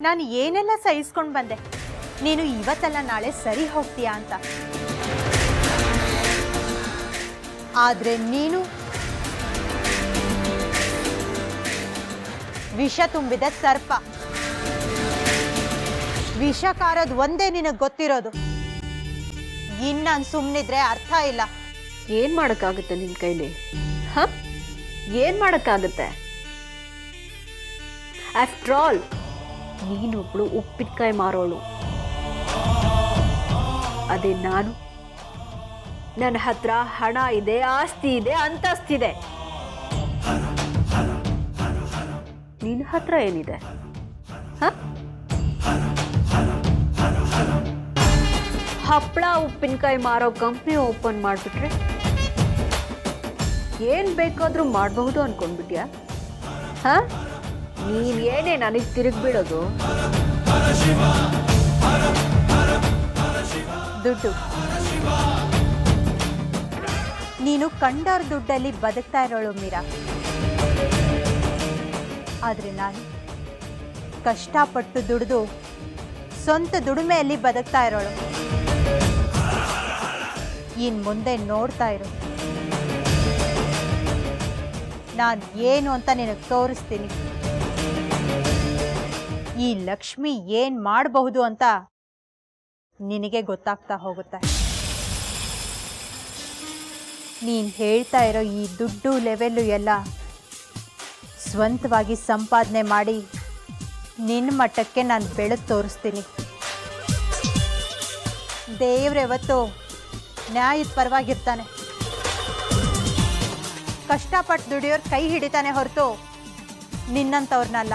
ನಾನು ಏನೆಲ್ಲ ಸಹಿಸ್ಕೊಂಡು ಬಂದೆ, ನೀನು ಇವತ್ತಲ್ಲ ನಾಳೆ ಸರಿ ಹೋಗ್ತೀಯಾ ಅಂತ. ಆದ್ರೆ ನೀನು ವಿಷ ತುಂಬಿದ ಸರ್ಪ. ವಿಷ ಕಾರೋದು ಒಂದೇ ನಿನಗೆ ಗೊತ್ತಿರೋದು. ಇನ್ನು ಸುಮ್ಮನಿದ್ರೆ ಅರ್ಥ ಇಲ್ಲ. ಏನ್ ಮಾಡಕ್ಕಾಗುತ್ತೆ ನಿನ್ ಕೈಲಿ? ಏನ್ ಮಾಡಕ್ಕಾಗುತ್ತೆ? ಆಫ್ಟರ್ ಆಲ್ ನೀನೊಬ್ಳು ಉಪ್ಪಿನಕಾಯಿ ಮಾರೋಳು. ಅದೇ ನಾನು, ನನ್ನ ಹತ್ರ ಹಣ ಇದೆ, ಆಸ್ತಿ ಇದೆ, ಅಂತಸ್ತಿದೆ. ನಿನ್ನ ಹತ್ರ ಏನಿದೆ? ಹಪ್ಪಳ ಉಪ್ಪಿನಕಾಯಿ ಮಾರೋ ಕಂಪ್ನಿ ಓಪನ್ ಮಾಡಿಬಿಟ್ರೆ ಏನ್ ಬೇಕಾದ್ರೂ ಮಾಡಬಹುದು ಅನ್ಕೊಂಡ್ಬಿಟ್ಯಾ? ನೀನ್ ಏನೇ ನನಗೆ ತಿರುಗ್ಬಿಡೋದು? ದುಡ್ಡು. ನೀನು ಕಂಡವ್ರ ದುಡ್ಡಲ್ಲಿ ಬದುಕ್ತಾ ಇರೋಳು ಮೀರಾ. ಆದ್ರೆ ನಾನು ಕಷ್ಟಪಟ್ಟು ದುಡಿದು ಸ್ವಂತ ದುಡಿಮೆಯಲ್ಲಿ ಬದುಕ್ತಾ ಇರೋಳು. ಇನ್ ಮುಂದೆ ನೋಡ್ತಾ ಇರು, ನಾನು ಏನು ಅಂತ ನಿನಗೆ ತೋರಿಸ್ತೀನಿ. ಈ ಲಕ್ಷ್ಮಿ ಏನ್ ಮಾಡಬಹುದು ಅಂತ ನಿನಗೆ ಗೊತ್ತಾಗ್ತಾ ಹೋಗುತ್ತೆ. ನೀನ್ ಹೇಳ್ತಾ ಇರೋ ಈ ದುಡ್ಡು ಲೆವೆಲ್ಲು ಎಲ್ಲ ಸ್ವಂತವಾಗಿ ಸಂಪಾದನೆ ಮಾಡಿ ನಿನ್ನ ಮಟ್ಟಕ್ಕೆ ನಾನು ಬೆಳೆದು ತೋರಿಸ್ತೀನಿ. ದೇವ್ರವತ್ತು ನ್ಯಾಯದ ಪರವಾಗಿರ್ತಾನೆ. ಕಷ್ಟಪಟ್ಟು ದುಡಿಯೋರು ಕೈ ಹಿಡಿತಾನೆ ಹೊರತು ನಿನ್ನಂಥವ್ರನ್ನಲ್ಲ.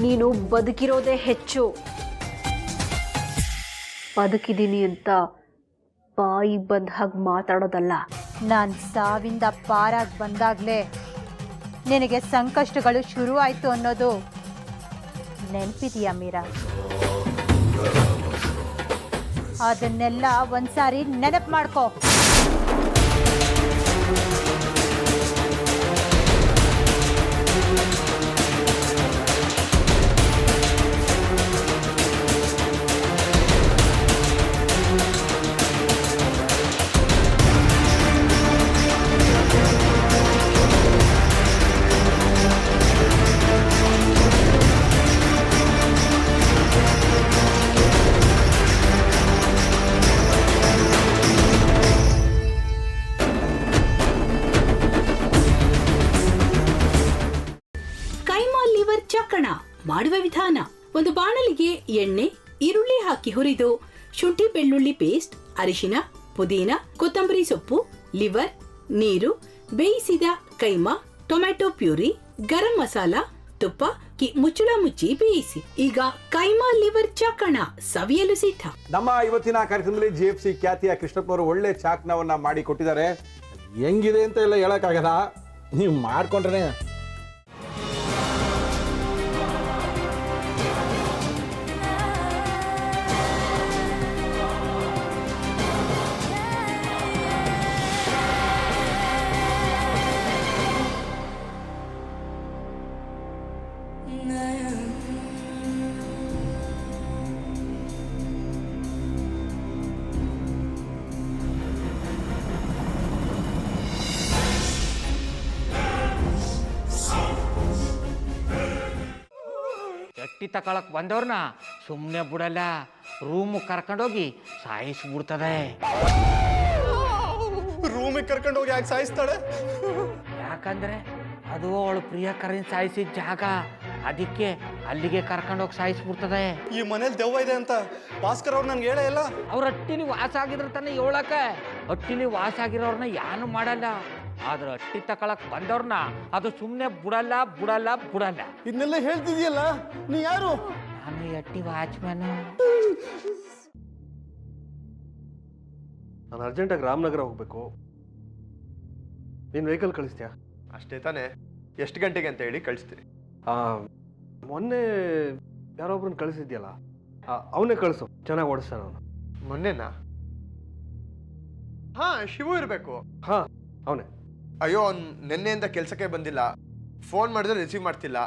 ನೀನು ಬದುಕಿರೋದೇ ಹೆಚ್ಚು. ಬದುಕಿದ್ದೀನಿ ಅಂತ ಬಾಯಿ ಬಂದ ಹಾಗೆ ಮಾತಾಡೋದಲ್ಲ. ನಾನು ಸಾವಿಂದ ಪಾರಾಗಿ ಬಂದಾಗಲೇ ನಿನಗೆ ಸಂಕಷ್ಟಗಳು ಶುರುವಾಯಿತು ಅನ್ನೋದು ನೆನಪಿದೆಯಾ ಮೀರಾ? ಅದನ್ನೆಲ್ಲ ಒಂದ್ಸಾರಿ ನೆನಪು ಮಾಡ್ಕೋ. ಮಾಡುವ ವಿಧಾನ: ಒಂದು ಬಾಣಲಿಗೆ ಎಣ್ಣೆ, ಈರುಳ್ಳಿ ಹಾಕಿ ಹುರಿದು ಶುಂಠಿ ಬೆಳ್ಳುಳ್ಳಿ ಪೇಸ್ಟ್, ಅರಿಶಿನ, ಪುದೀನ, ಕೊತ್ತಂಬರಿ ಸೊಪ್ಪು, ಲಿವರ್, ನೀರು, ಬೇಯಿಸಿದ ಕೈಮಾ, ಟೊಮ್ಯಾಟೊ ಪ್ಯೂರಿ, ಗರಂ ಮಸಾಲ, ತುಪ್ಪ ಮುಚ್ಚಳ ಮುಚ್ಚಿ ಬೇಯಿಸಿ. ಈಗ ಕೈಮಾ ಲಿವರ್ ಚಾಕಣ ಸವಿಯಲು ಸಿದ್ಧ. ನಮ್ಮ ಇವತ್ತಿನ ಕಾರ್ಯಕ್ರಮದಲ್ಲಿ GFC ಖ್ಯಾತಿಯ ಕೃಷ್ಣಪ್ಪ ಅವರು ಒಳ್ಳೆ ಚಾಕ್ನವನ್ನ ಮಾಡಿ ಕೊಟ್ಟಿದ್ದಾರೆ. ಹೆಂಗಿದೆ ಅಂತ ಎಲ್ಲ ಹೇಳಕ್ಕಾಗಲ್ಲ, ನೀವು ಮಾಡ್ಕೊಂಡ್ರೆ. ಎಟ್ಟಿ ತಕೊಳಕ್ ಬಂದವ್ರನ್ನ ಸುಮ್ಮನೆ ಬಿಡಲ್ಲ, ರೂಮ್ ಕರ್ಕೊಂಡೋಗಿ ಸಾಯಿಸ್ಬಿಡ್ತದೆ. ರೂಮಿಗೆ ಕರ್ಕೊಂಡೋಗಿ ಯಾಕೆ ಸಾಯಿಸ್ತಾಳೆ? ಯಾಕಂದ್ರೆ ಅದು ಅವಳು ಪ್ರಿಯಕರನ್ ಸಾಯಿಸಿದ ಜಾಗ, ಅದಕ್ಕೆ ಅಲ್ಲಿಗೆ ಕರ್ಕೊಂಡೋಗಿ ಸಾಯಿಸ್ಬಿಡ್ತದೆ. ಈ ಮನೇಲಿ ದೆವ್ವ ಇದೆ ಅಂತ ಭಾಸ್ಕರ್ ಅವ್ರು ನನ್ಗೆ ಹೇಳೇ ಇಲ್ಲ. ಅವ್ರ ಹಟ್ಟಿಲಿ ವಾಸ ಆಗಿದ್ರೆ ತಾನೆ ಹೇಳಕ. ಹಟ್ಟಿಲಿ ವಾಸ ಆಗಿರೋರ್ನ ಯಾನು ಮಾಡಲ್ಲ, ಆದ್ರೆ ಹಟ್ಟಿ ತಕೊಳಕ್ ಬಂದವ್ರನ್ನ ಅದು ಸುಮ್ಮನೆ ಬಿಡಲ್ಲ ಬಿಡಲ್ಲ ಬಿಡಲ್ಲ. ಇದನ್ನೆಲ್ಲ ಹೇಳ್ತಿದ್ಯಲ್ಲ, ನೀ ಯಾರು? ನಾನು ಹಟ್ಟಿ ವಾಚ್ಮ್ಯಾನು. ನಾನು ಅರ್ಜೆಂಟಾಗಿ ರಾಮನಗರ ಹೋಗ್ಬೇಕು. ನೀನು ವೆಹಿಕಲ್ ಕಳಿಸ್ತೀಯಾ? ಅಷ್ಟೇ ತಾನೆ. ಎಷ್ಟು ಗಂಟೆಗೆ ಅಂತ ಹೇಳಿ ಕಳಿಸ್ತೀನಿ. ಮೊನ್ನೆ ಯಾರೊಬ್ರನ್ನ ಕಳಿಸಿದ್ಯಲ್ಲ, ಅವನೇ ಕಳಿಸು, ಚೆನ್ನಾಗಿ ಓಡಿಸ್ತಾನ ಅವನು. ಮೊನ್ನೆನಾ? ಹಾ, ಶಿವು ಇರಬೇಕು. ಹಾ ಅವನೇ. ಅಯ್ಯೋ ಅವ್ನು ನಿನ್ನೆಯಿಂದ ಕೆಲಸಕ್ಕೆ ಬಂದಿಲ್ಲ, ಫೋನ್ ಮಾಡಿದ್ರೆ ರಿಸೀವ್ ಮಾಡ್ತಿಲ್ಲ.